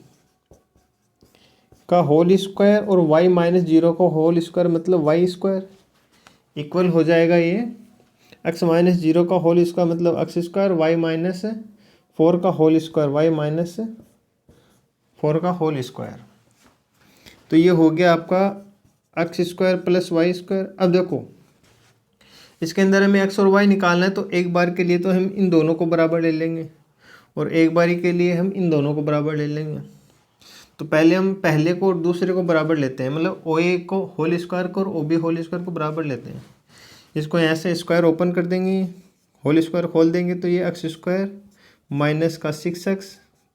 का होल स्क्वायर और y माइनस 0 का होल स्क्वायर मतलब y स्क्वायर इक्वल हो जाएगा ये x माइनस 0 का होल स्क्वायर मतलब x स्क्वायर, y माइनस 4 का होल स्क्वायर y माइनस 4 का होल स्क्वायर। तो ये हो गया आपका x square plus y square. अब देखो इसके अंदर हमें x और y निकालना है, तो एक बार के लिए तो हम इन दोनों को बराबर ले लेंगे और एक बारी के लिए हम इन दोनों को बराबर ले लेंगे। तो पहले हम पहले को और दूसरे को बराबर लेते हैं, मतलब ओ ए को होल स्क्वायर को और ओ बी होल स्क्वायर को बराबर लेते हैं। इसको यहाँ से स्क्वायर ओपन कर देंगे, होल स्क्वायर खोल देंगे, तो ये x स्क्वायर माइनस का 6x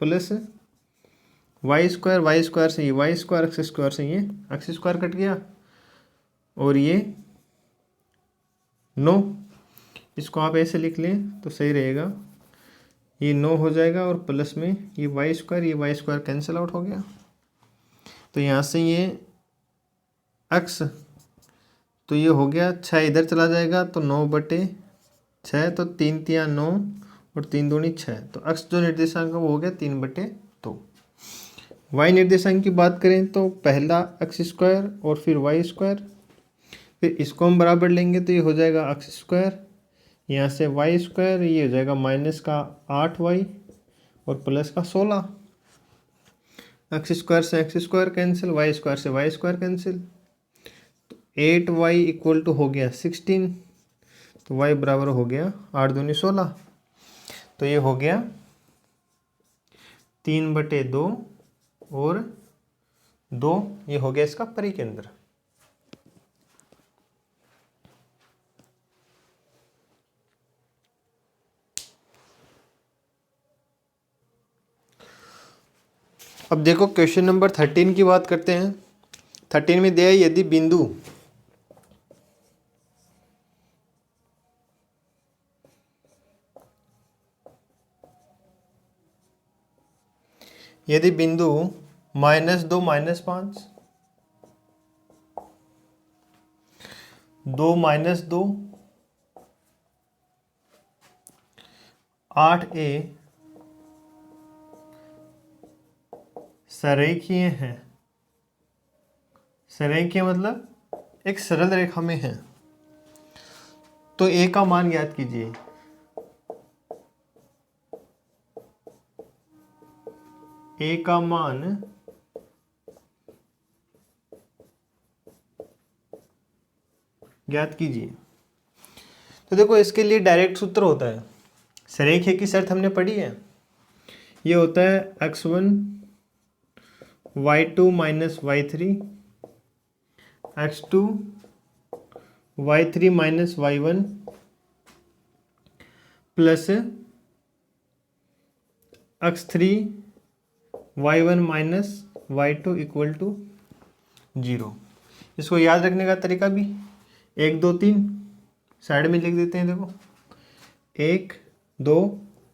प्लस वाई स्क्वायर से ये वाई स्क्वायर, x स्क्वायर से ये x स्क्वायर कट गया और ये 9। इसको आप ऐसे लिख लें तो सही रहेगा, ये 9 हो जाएगा और प्लस में ये वाई स्क्वायर कैंसिल आउट हो गया। तो यहाँ से ये x तो ये हो गया 6 इधर चला जाएगा तो 9/6, तो 3 3 9 और 3 दूनी 6, तो x जो निर्देशांक है वो हो गया 3/2। y निर्देशांक की बात करें तो पहला x स्क्वायर और फिर वाई स्क्वायर, फिर इसको हम बराबर लेंगे तो ये हो जाएगा x स्क्वायर, यहाँ से वाई स्क्वायर, ये हो जाएगा माइनस का 8y और प्लस का 16। x स्क्वायर से x square cancel, y square से वाई स्क्वायर कैंसिल, तो 8y इक्वल टू हो गया 16, तो y बराबर हो गया 8 दूनी 16। तो ये हो गया 3/2 और 2, ये हो गया इसका परिकेंद्र। अब देखो क्वेश्चन नंबर 13 की बात करते हैं। 13 में दिया है यदि बिंदु -2 -5 2 -2 8a सरेखीय हैं, सरेखीय मतलब एक सरल रेखा में है, तो a का मान ज्ञात कीजिए। ए का मान ज्ञात कीजिए। तो देखो इसके लिए डायरेक्ट सूत्र होता है, सरेखे की शर्त हमने पढ़ी है। ये होता है x1 y2 minus y3 x2 y3 minus y1 plus x3 y1 minus y2 equal to 0। इसको याद रखने का तरीका भी 1 2 3 साइड में लिख देते हैं। देखो 1 2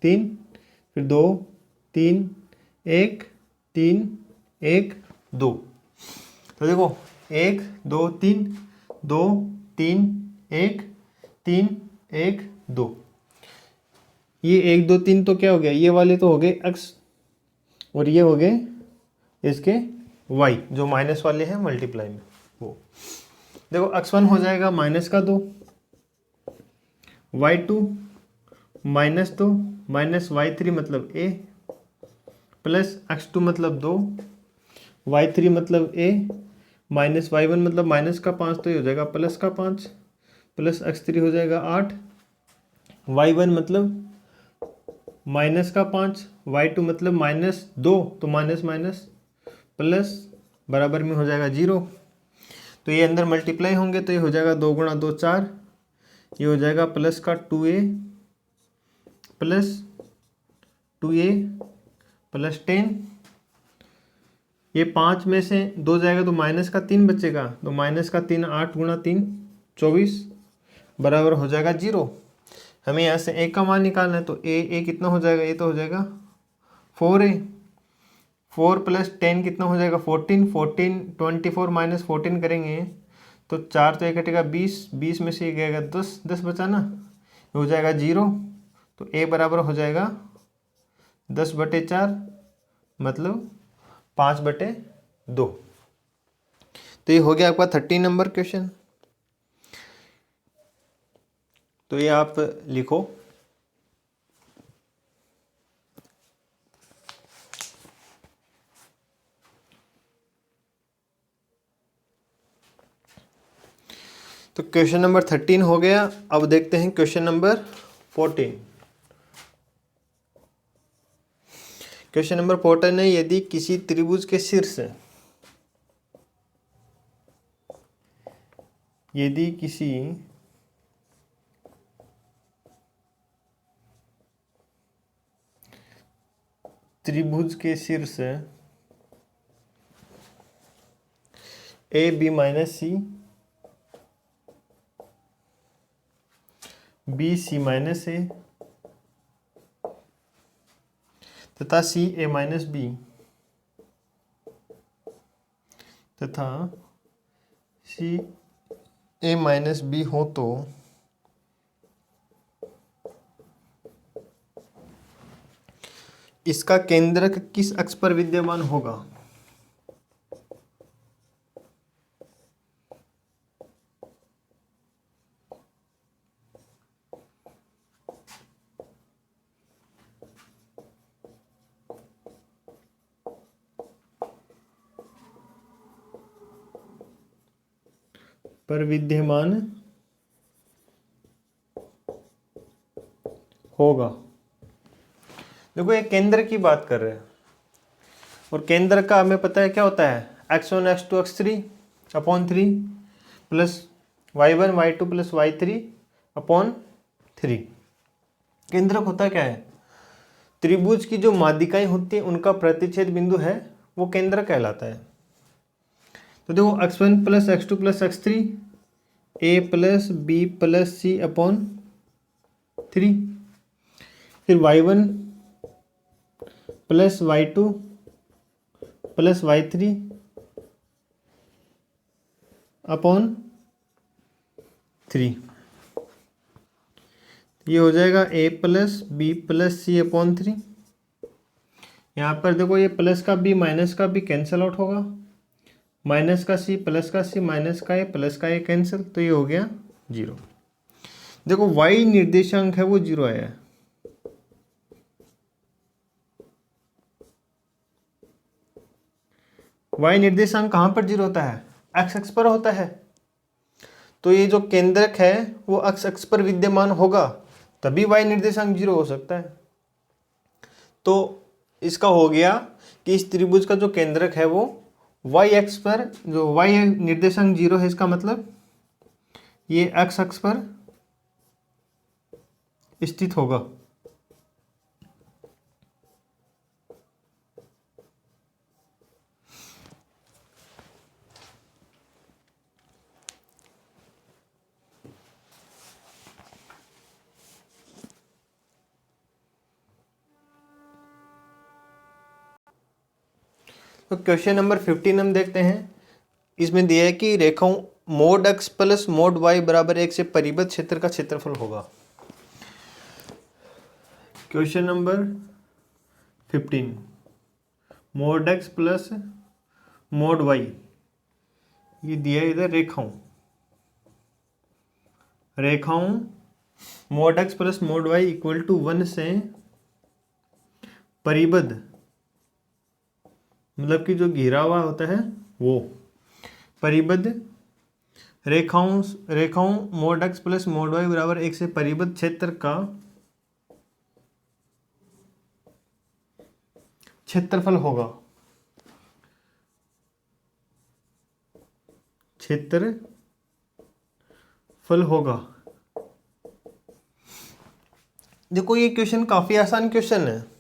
3 फिर 2 3 1 3 1 2। तो देखो 1 2 3 2 3 1 3 1 2। ये 1 2 3 तो क्या हो गया, ये वाले तो हो गए x और ये हो गए इसके y जो माइनस वाले हैं मल्टीप्लाई में वो। देखो x1 हो जाएगा माइनस का 2, y2 माइनस 2 माइनस y3 मतलब a प्लस x2 मतलब 2 y3 मतलब a माइनस y1 मतलब माइनस का 5 तो ये हो जाएगा प्लस का 5 प्लस x3 हो जाएगा 8 y1 मतलब माइनस का 5 y2 मतलब माइनस 2 तो माइनस माइनस प्लस बराबर में हो जाएगा 0। तो ये अंदर मल्टीप्लाई होंगे तो ये हो जाएगा 2 गुणा 2 4, ये हो जाएगा प्लस का 2a प्लस 2a प्लस 10। ये 5 में से 2 जाएगा तो माइनस का 3 बचेगा, तो माइनस का 3 8 गुणा 3 24 बराबर हो जाएगा 0। हमें यहाँ से a का मान निकालना है तो a कितना हो जाएगा, ये तो हो जाएगा 4a 4 प्लस 10 कितना हो जाएगा 14 14 24 माइनस 14 करेंगे तो 4 तो 1 कटेगा 20 20 में से गएगा 10 10 बचा ना, ये हो जाएगा 0। तो a बराबर हो जाएगा 10/4 मतलब 5/2। तो ये हो गया आपका 13 नंबर क्वेश्चन। तो ये आप लिखो तो क्वेश्चन नंबर 13 हो गया। अब देखते हैं क्वेश्चन नंबर 14। क्वेश्चन नंबर 14 है, यदि किसी त्रिभुज के शीर्ष यदि किसी त्रिभुज के शीर्ष A B minus C B C minus A तथा सी ए माइनस बी तथा सी ए माइनस बी हो तो इसका केंद्रक किस अक्ष पर विद्यमान होगा। पर विद्यमान होगा। देखो ये केंद्र की बात कर रहे हैं और केंद्र का हमें पता है क्या होता है, x1 x2 x3 upon 3 plus y1 y2 plus y3 upon 3। केंद्रक होता क्या है, त्रिभुज की जो माध्यिकाएं होती हैं उनका प्रतिच्छेद बिंदु है, वो केंद्र कहलाता है। तो देखो x1 plus x2 plus x3 a plus b plus c upon 3, फिर y1 plus y2 plus y3 upon 3, ये हो जाएगा a plus b plus c upon 3। यहाँ पर देखो ये प्लस का b माइनस का b कैंसिल आउट होगा, माइनस का c प्लस का c माइनस का a प्लस का a कैंसिल, तो ये हो गया 0। देखो y निर्देशांक है वो 0 आया है। y निर्देशांक कहाँ पर 0 होता है? x अक्ष पर होता है। तो ये जो केंद्रक है वो x अक्ष पर विद्यमान होगा, तभी y निर्देशांक 0 हो सकता है। तो इसका हो गया कि इस त्रिभुज का जो केंद्रक है वो y अक्ष पर, जो y निर्देशांक 0 है, इसका मतलब ये x अक्ष पर स्थित होगा। तो क्वेश्चन नंबर 15 हम देखते हैं। इसमें दिया है कि रेखाओं mod x plus mod y बराबर 1 से परिबद्ध क्षेत्र का क्षेत्रफल होगा। Question number 15, mod x plus mod y, ये दिया है इधर रेखाओं mod x plus mod y equal to 1 से परिबद्ध, मतलब कि जो घिरा हुआ होता है वो परिबद्ध रेखाओं mod x plus mod y बराबर 1 से परिबद्ध क्षेत्र का क्षेत्रफल होगा। देखो ये क्वेश्चन काफ़ी आसान क्वेश्चन है,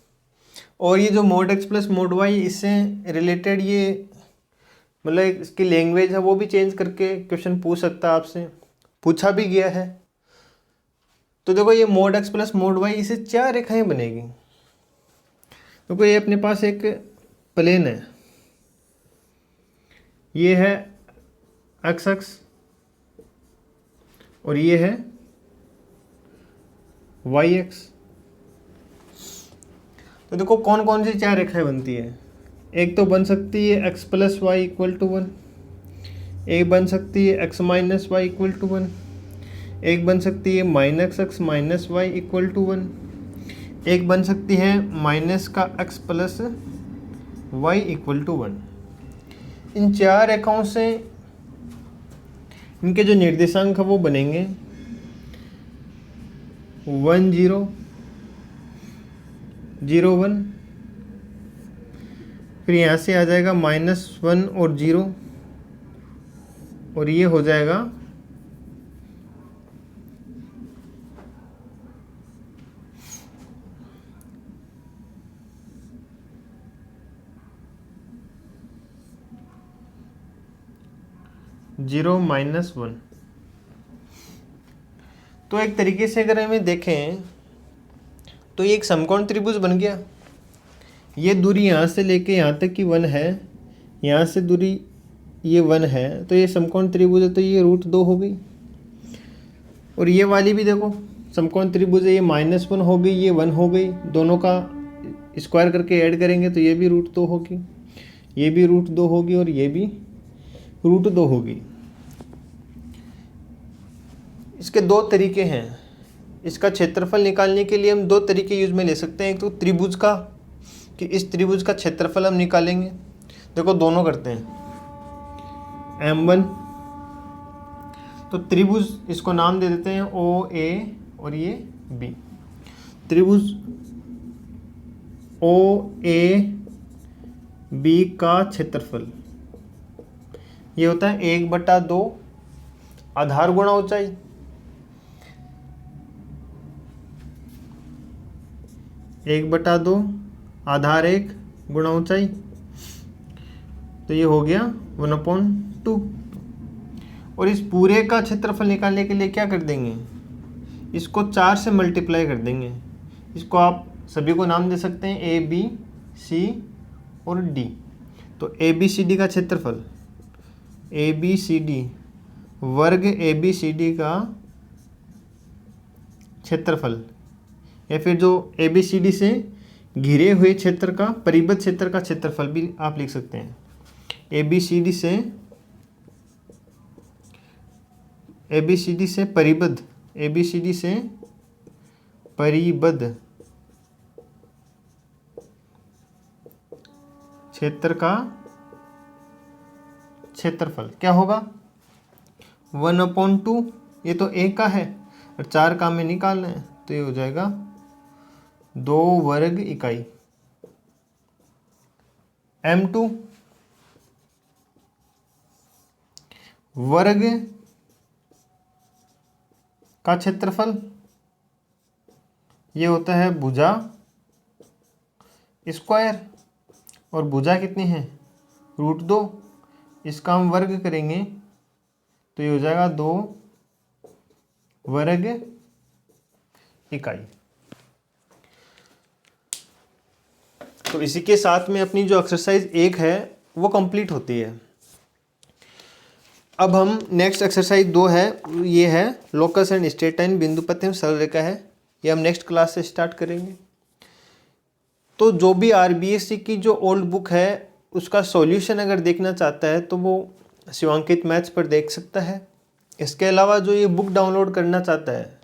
और ये जो mode x plus mod y, इससे रिलेटेड ये मतलब इसकी लैंग्वेज है वो भी चेंज करके क्वेश्चन पूछ सकता है आपसे, पूछा भी गया है। तो देखो ये mode x plus mod y, इसे 4 रेखाएं बनेगी। देखो ये अपने पास एक प्लेन है, ये है x अक्ष और ये है y अक्ष। तो देखो कौन कौन सी 4 रेखाएं बनती है। एक तो बन सकती है x plus y equal to 1, एक बन सकती है x minus y equal to 1, एक बन सकती है minus x minus y equal to 1, एक बन सकती है माइनस का x plus y equal to 1। इन 4 रेखाओं से इनके जो निर्देशांक है वो बनेंगे 1 0 0 1, फिर यहाँ से आ जाएगा -1 और 0, और ये हो जाएगा 0 -1। तो एक तरीके से अगर हमें देखें तो ये एक समकोण त्रिभुज बन गया। ये दूरी यहाँ से लेके यहाँ तक की 1 है, यहाँ से दूरी ये 1 है, तो ये समकोण त्रिभुज है, तो ये √2 हो गई। और ये वाली भी देखो समकोण त्रिभुज है, ये -1 हो गई, ये 1 हो गई, दोनों का स्क्वायर करके ऐड करेंगे तो ये भी √2 होगी, ये भी √2 होगी, और ये भी √2 होगी। इसके 2 तरीके हैं। इसका क्षेत्रफल निकालने के लिए हम 2 तरीके यूज में ले सकते हैं। एक तो त्रिभुज का, कि इस त्रिभुज का क्षेत्रफल हम निकालेंगे। देखो दोनों करते हैं, M1, तो त्रिभुज इसको नाम दे देते हैं OA और ये B। त्रिभुज OAB का क्षेत्रफल ये होता है 1/2 आधार गुणा ऊंचाई। 1/2 आधार 1 गुणा ऊंचाई, तो ये हो गया 1/2। और इस पूरे का क्षेत्रफल निकालने के लिए क्या कर देंगे, इसको 4 से मल्टीप्लाई कर देंगे। इसको आप सभी को नाम दे सकते हैं A B C और D। तो ABCD का क्षेत्रफल, ABCD वर्ग ABCD का क्षेत्रफल, या फिर जो ABCD से घिरे हुए क्षेत्र का, परिबद्ध क्षेत्र का क्षेत्रफल भी आप लिख सकते हैं। ABCD से परिबद्ध, ABCD से परिबद्ध क्षेत्र का क्षेत्रफल क्या होगा 1/2, ये तो ए का है और 4 का में निकालना है तो ये हो जाएगा 2 वर्ग इकाई। m2 वर्ग का क्षेत्रफल, ये होता है भुजा स्क्वायर, और भुजा कितनी है √2, इसका हम वर्ग करेंगे तो ये हो जाएगा 2 वर्ग इकाई। तो इसी के साथ में अपनी जो एक्सरसाइज 1 है वो कंप्लीट होती है। अब हम नेक्स्ट एक्सरसाइज 2 है, ये है लोकस एंड स्ट्रेट लाइन, बिंदु पथ एवं सरल रेखा है, ये हम नेक्स्ट क्लास से स्टार्ट करेंगे। तो जो भी आरबीएससी की जो ओल्ड बुक है उसका सॉल्यूशन अगर देखना चाहता है तो वो शिवांकित मैथ्स पर देख सकता है। इसके अलावा जो ये बुक डाउनलोड करना चाहता है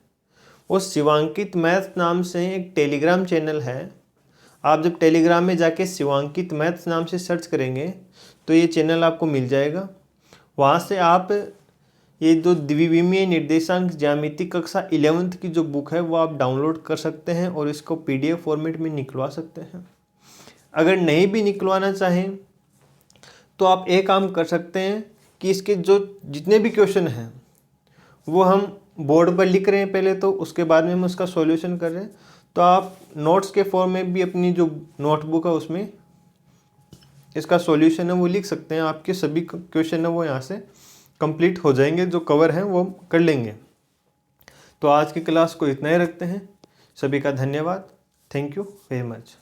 वो शिवांकित मैथ्स नाम से एक टेलीग्राम चैनल है, आप जब टेलीग्राम में जाके शिवांकित मैथ्स नाम से सर्च करेंगे तो ये चैनल आपको मिल जाएगा। वहाँ से आप ये जो द्विविमीय निर्देशांक ज्यामिति कक्षा 11th की जो बुक है वो आप डाउनलोड कर सकते हैं और इसको PDF फॉर्मेट में निकलवा सकते हैं। अगर नहीं भी निकलवाना चाहें तो आप एक काम कर सकते हैं कि इसके जो जितने भी क्वेश्चन हैं वो हम बोर्ड पर लिख रहे हैं पहले, तो उसके बाद में हम उसका सॉल्यूशन कर रहे हैं, तो आप नोट्स के फॉर्म में भी अपनी जो नोटबुक है उसमें इसका सॉल्यूशन है वो लिख सकते हैं। आपके सभी क्वेश्चन है वो यहाँ से कंप्लीट हो जाएंगे, जो कवर हैं वो कर लेंगे। तो आज की क्लास को इतना ही रखते हैं। सभी का धन्यवाद। Thank you very much.